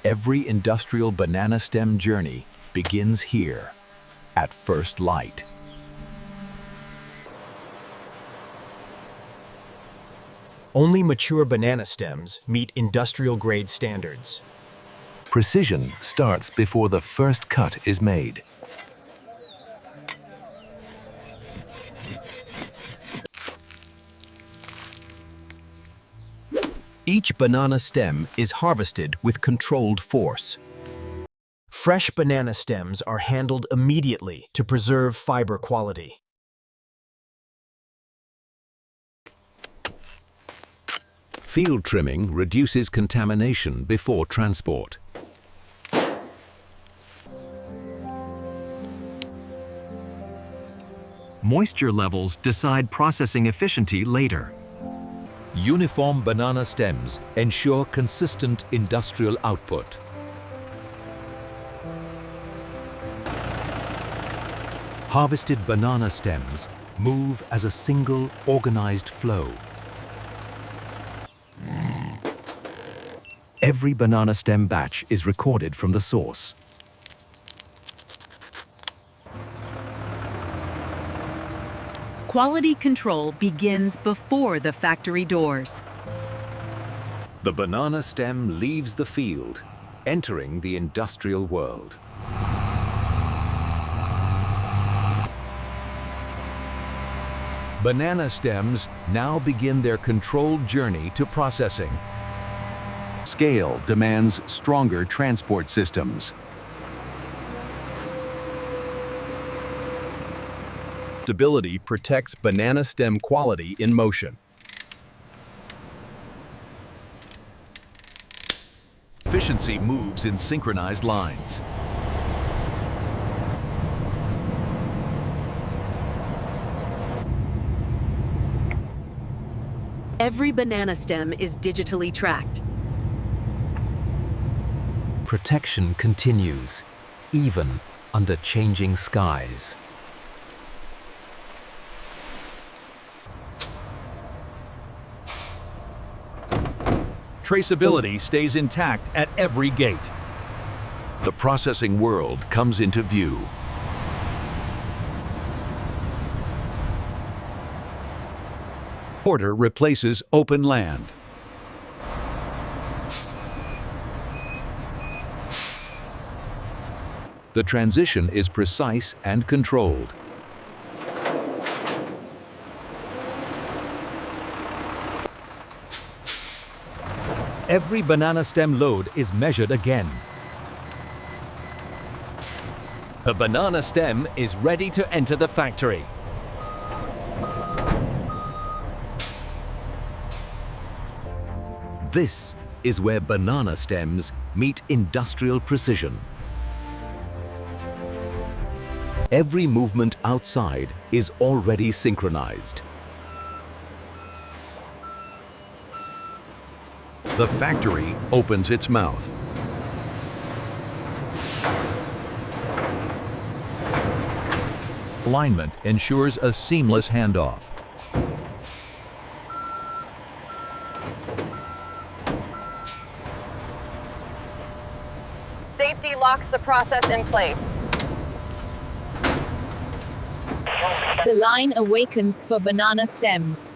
Every industrial banana stem journey begins here, at first light. Only mature banana stems meet industrial-grade standards. Precision starts before the first cut is made. Each banana stem is harvested with controlled force. Fresh banana stems are handled immediately to preserve fiber quality. Field trimming reduces contamination before transport. Moisture levels decide processing efficiency later. Uniform banana stems ensure consistent industrial output. Harvested banana stems move as a single organized flow. Every banana stem batch is recorded from the source. Quality control begins before the factory doors. The banana stem leaves the field, entering the industrial world. Banana stems now begin their controlled journey to processing. Scale demands stronger transport systems. Stability protects banana stem quality in motion. Efficiency moves in synchronized lines. Every banana stem is digitally tracked. Protection continues, even under changing skies. Traceability stays intact at every gate. The processing world comes into view. Border replaces open land. The transition is precise and controlled. Every banana stem load is measured again. The banana stem is ready to enter the factory. This is where banana stems meet industrial precision. Every movement outside is already synchronized. The factory opens its mouth. Alignment ensures a seamless handoff. Safety locks the process in place. The line awakens for banana stems.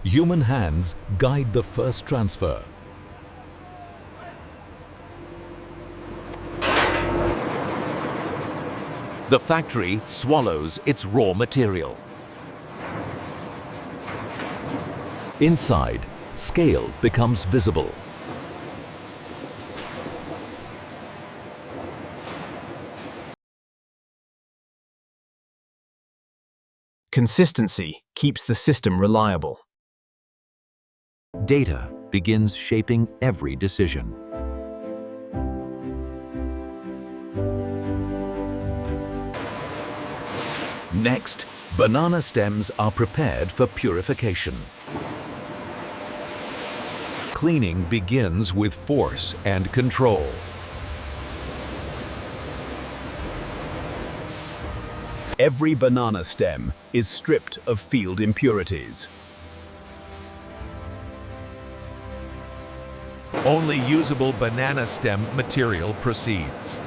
Human hands guide the first transfer. The factory swallows its raw material. Inside, scale becomes visible. Consistency keeps the system reliable. Data begins shaping every decision. Next, banana stems are prepared for purification. Cleaning begins with force and control. Every banana stem is stripped of field impurities. Only usable banana stem material proceeds.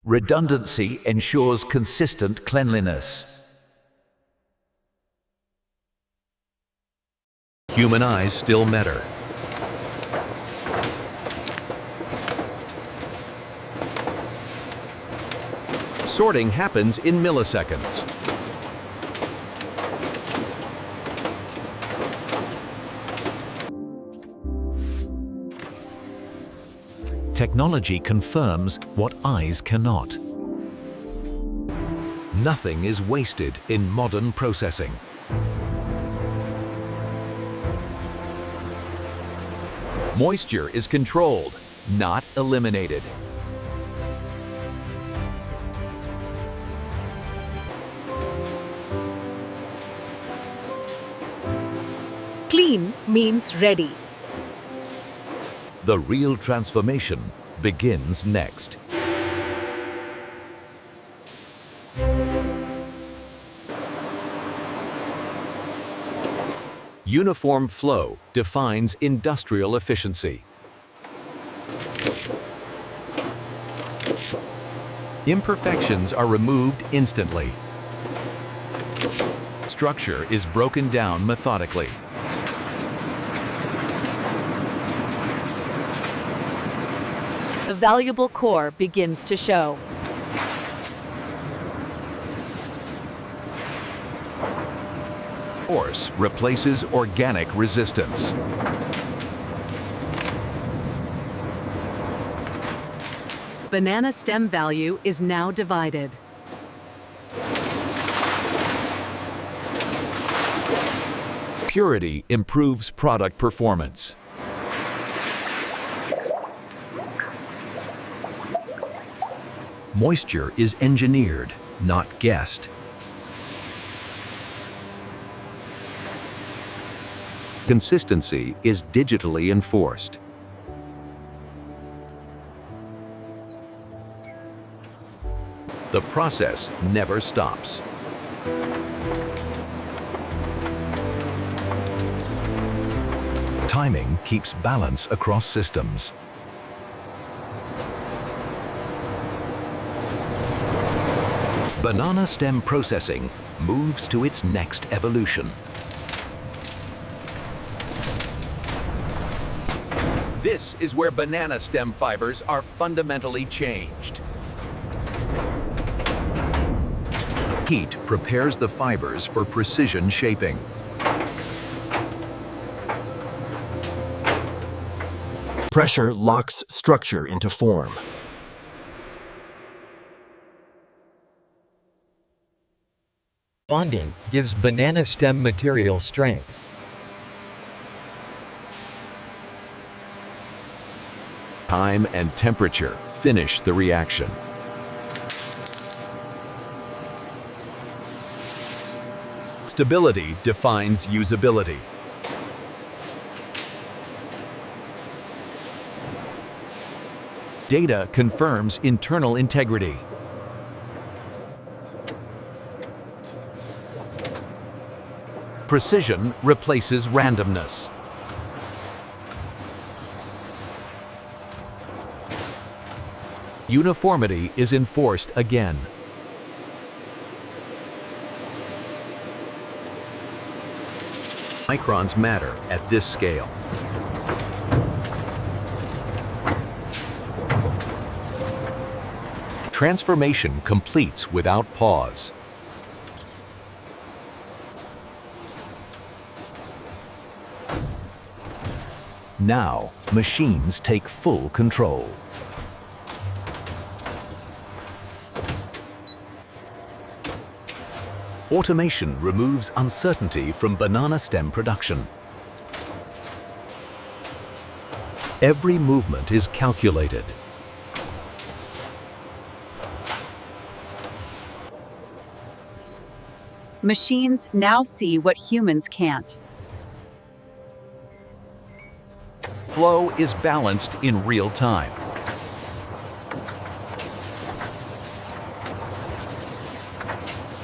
Redundancy ensures consistent cleanliness. Human eyes still matter. Sorting happens in milliseconds. Technology confirms what eyes cannot. Nothing is wasted in modern processing. Moisture is controlled, not eliminated. Clean means ready. The real transformation begins next. Uniform flow defines industrial efficiency. Imperfections are removed instantly. Structure is broken down methodically. The valuable core begins to show. Force replaces organic resistance. Banana stem value is now divided. Purity improves product performance. Moisture is engineered, not guessed. Consistency is digitally enforced. The process never stops. Timing keeps balance across systems. Banana stem processing moves to its next evolution. This is where banana stem fibers are fundamentally changed. Heat prepares the fibers for precision shaping. Pressure locks structure into form. Bonding gives banana stem material strength. Time and temperature finish the reaction. Stability defines usability. Data confirms internal integrity. Precision replaces randomness. Uniformity is enforced again. Microns matter at this scale. Transformation completes without pause. Now, machines take full control. Automation removes uncertainty from banana stem production. Every movement is calculated. Machines now see what humans can't. Flow is balanced in real time.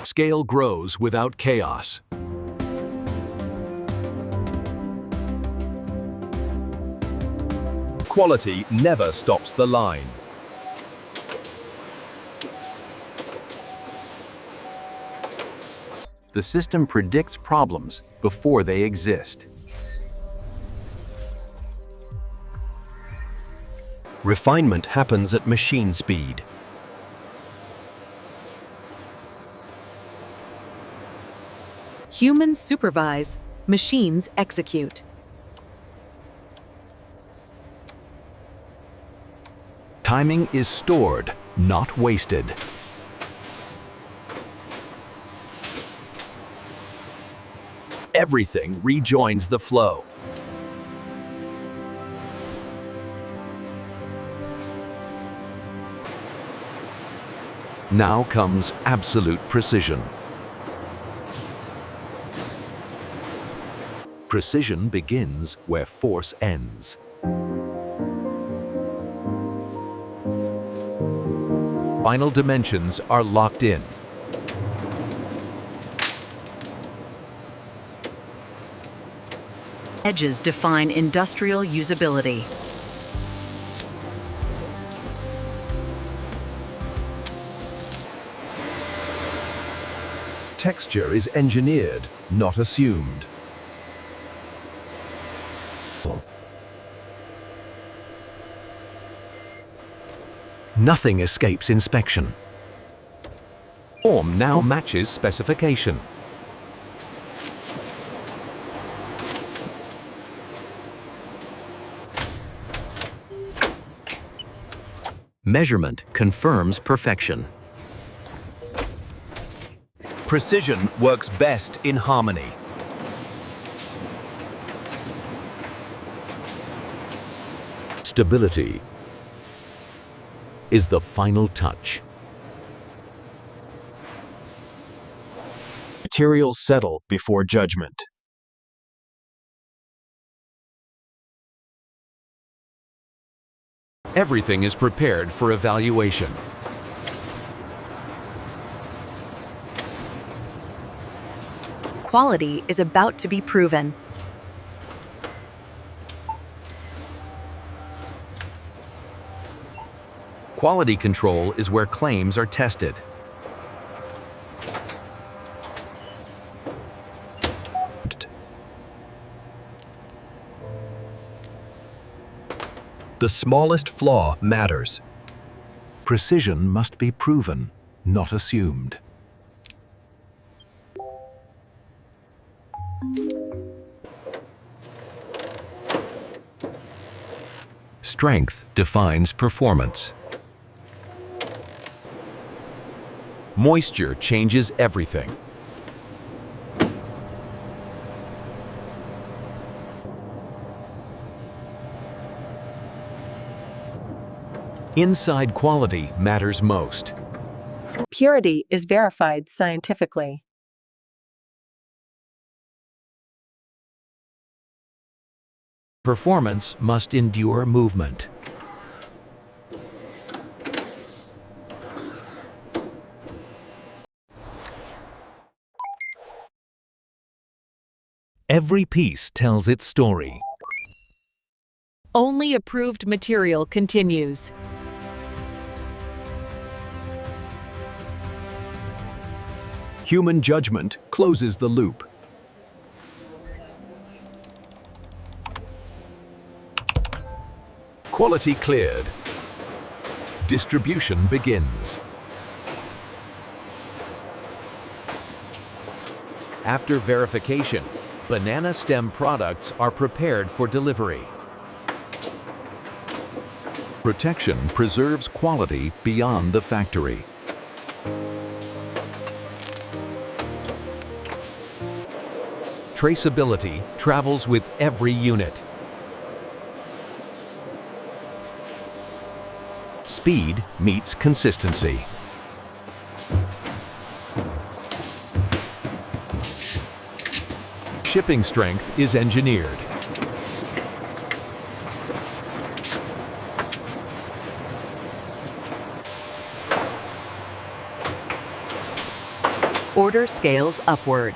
Scale grows without chaos. Quality never stops the line. The system predicts problems before they exist. Refinement happens at machine speed. Humans supervise, machines execute. Timing is stored, not wasted. Everything rejoins the flow. Now comes absolute precision. Precision begins where force ends. Final dimensions are locked in. Edges define industrial usability. Texture is engineered, not assumed. Nothing escapes inspection. Form now matches specification. Measurement confirms perfection. Precision works best in harmony. Stability is the final touch. Materials settle before judgment. Everything is prepared for evaluation. Quality is about to be proven. Quality control is where claims are tested. The smallest flaw matters. Precision must be proven, not assumed. Strength defines performance. Moisture changes everything. Inside quality matters most. Purity is verified scientifically. Performance must endure movement. Every piece tells its story. Only approved material continues. Human judgment closes the loop. Quality cleared. Distribution begins. After verification, banana stem products are prepared for delivery. Protection preserves quality beyond the factory. Traceability travels with every unit. Speed meets consistency. Shipping strength is engineered. Order scales upward.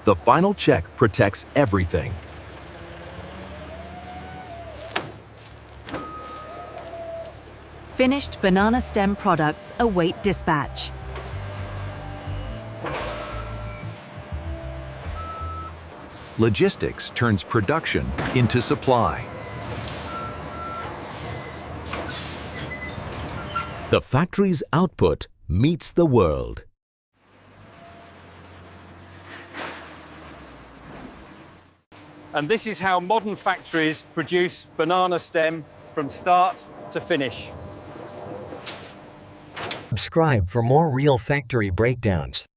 The final check protects everything. Finished banana stem products await dispatch. Logistics turns production into supply. The factory's output meets the world. And this is how modern factories produce banana stem from start to finish. Subscribe for more real factory breakdowns.